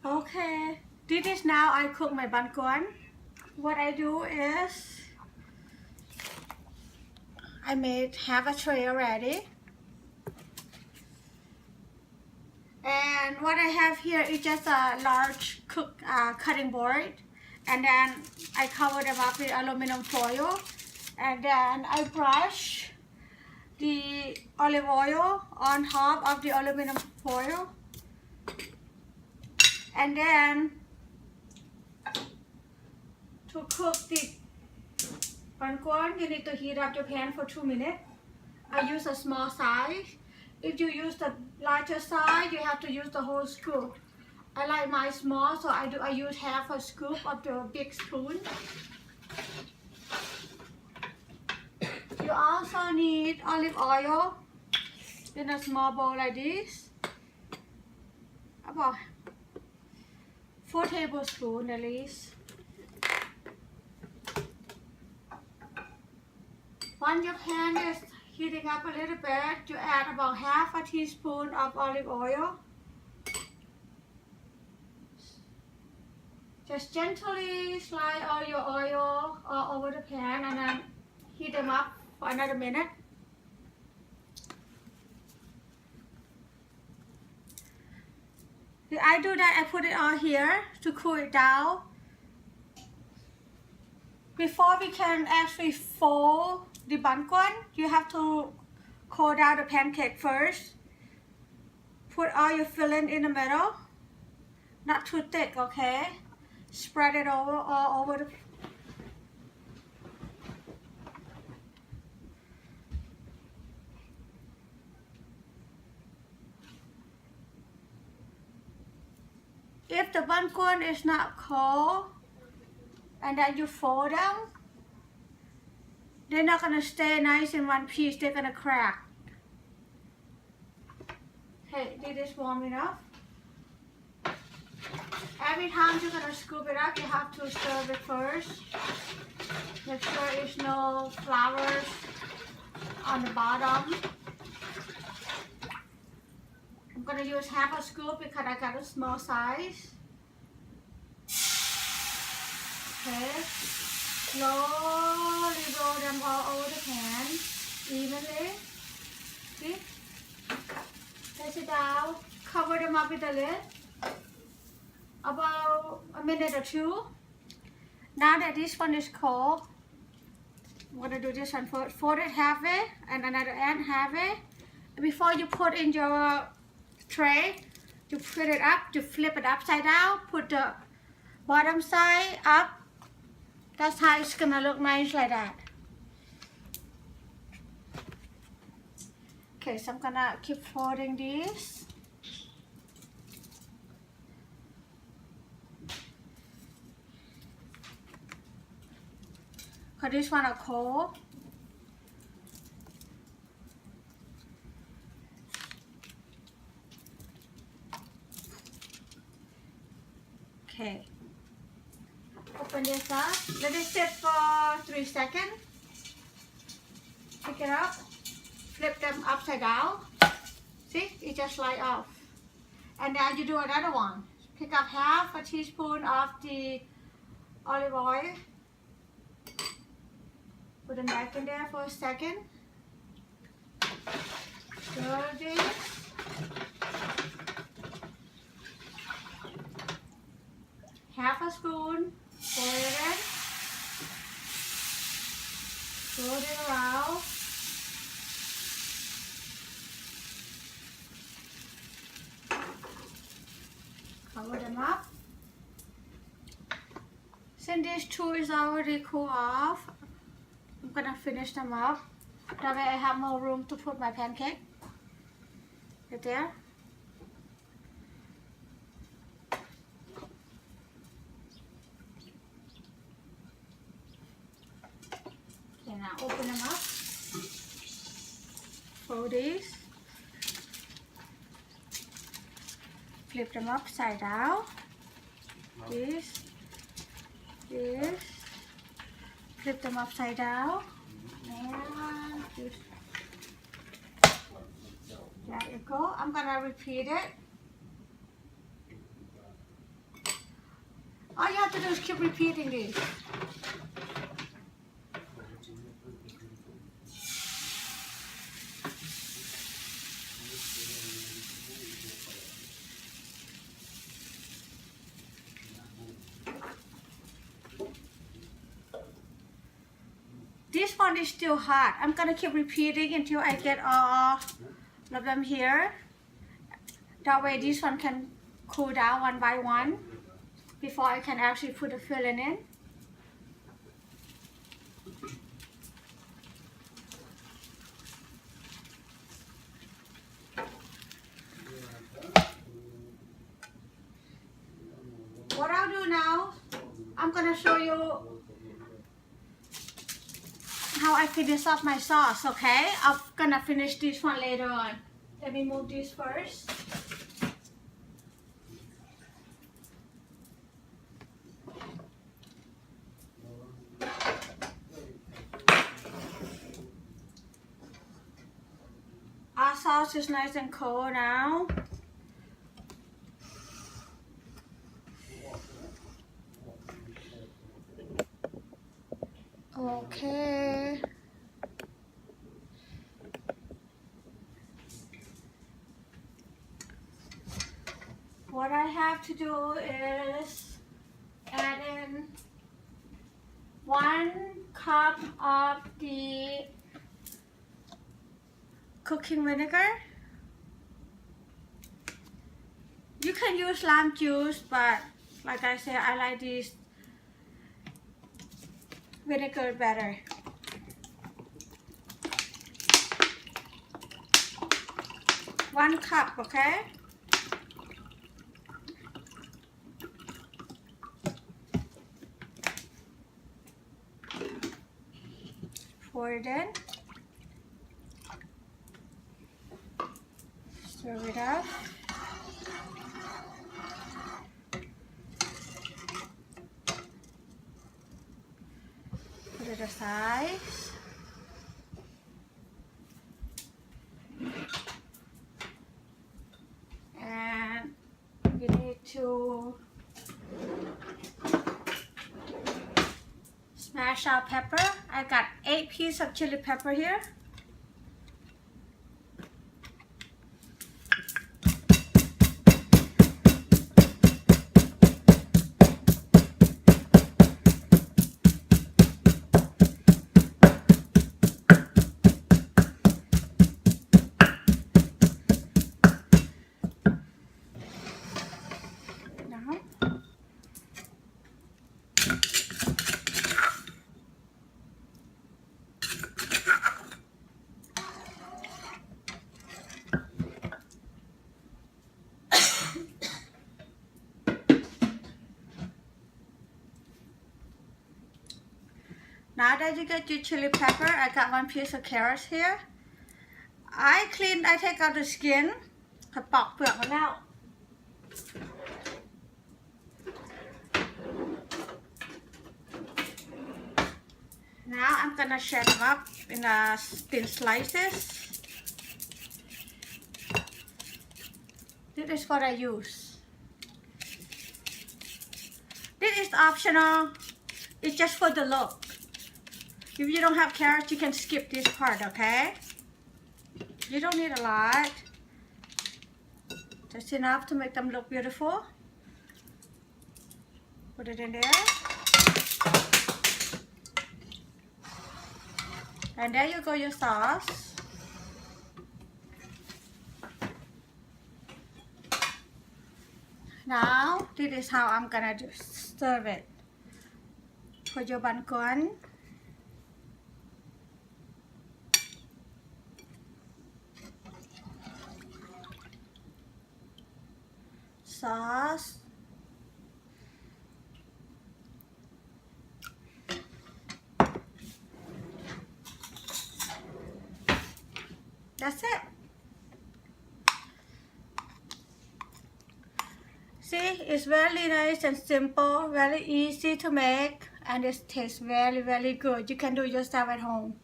Okay, this is now I cook my banh cuon. What I do is I made half a tray already. And what I have here is just a large cutting board. And then I cover them up with aluminum foil. And then I brush the olive oil on top of the aluminum foil. And then to cook the banh cuon, you need to heat up your pan for 2 minutes. I use a small size. If you use the larger size, you have to use the whole scoop. I like mine small, so I use half a scoop of the big spoon. You also need olive oil in a small bowl like this. About 4 tablespoons at least. Once your pan is heating up a little bit, you add about half a teaspoon of olive oil. Just gently slide all your oil all over the pan and then heat them up for another minute. I do that, I put it on here to cool it down. Before we can actually fold the banh cuon, you have to cool down the pancake first. Put all your filling in the middle, not too thick, okay? Spread it all over the If the banh cuon is not cold and then you fold them, they're not gonna stay nice in one piece, they're gonna crack. Okay, this is warm enough. Every time you're gonna scoop it up, you have to stir it first. Make sure there's no flowers on the bottom. I'm gonna use half a scoop because I got a small size. Okay, slowly roll them all over the pan evenly. See? Place it down, cover them up with a lid. About a minute or two. Now that this one is cold, I'm gonna do this one first. Fold it halfway and another end halfway. Before you put in your tray, you put it up, you flip it upside down, put the bottom side up. That's how it's gonna look nice like that. Okay, so I'm gonna keep folding these. Cause this one are cold. Okay. Open this up. Let it sit for 3 seconds. Pick it up. Flip them upside down. See? It just slide off. And now you do another one. Pick up half a teaspoon of the olive oil. Put them back in there for a second. Stir this. Half a spoon. Pour it in. Roll it around. Cover them up. Since these two is already cooled off, I'm gonna finish them up. That way I have more room to put my pancake. Right there. Okay, now open them up. Fold these. Flip them upside down. This. Flip them upside down. And just, there you go. I'm gonna repeat it. do is keep repeating this. This one is still hot. I'm gonna keep repeating until I get all of them here. That way this one can cool down one by one before I can actually put the filling in. What I'll do now, I'm gonna show you how I finish off my sauce, okay? I'm gonna finish this one later on. Let me move this first. Our sauce is nice and cold now. Okay. What I have to do is add in 1 cup of the cooking vinegar. You can use lime juice, but like I said, I like this vinegar better. One cup, okay? Pour it in. Stir it up. Put it aside. And we need to smash our pepper. I got 8 pieces of chili pepper here. Now that you get your chili pepper, I got 1 piece of carrots here. I take out the skin. ปอกเปลือกมาแล้ว Now I'm gonna shred them up in thin slices. This is what I use. This is optional. It's just for the look. If you don't have carrots, you can skip this part, okay? You don't need a lot. Just enough to make them look beautiful. Put it in there. And there you go, your sauce. Now, this is how I'm gonna serve it. For your banh CUON. Sauce. That's it. See, it's very nice and simple, very easy to make, and it tastes very, very good. You can do yourself at home.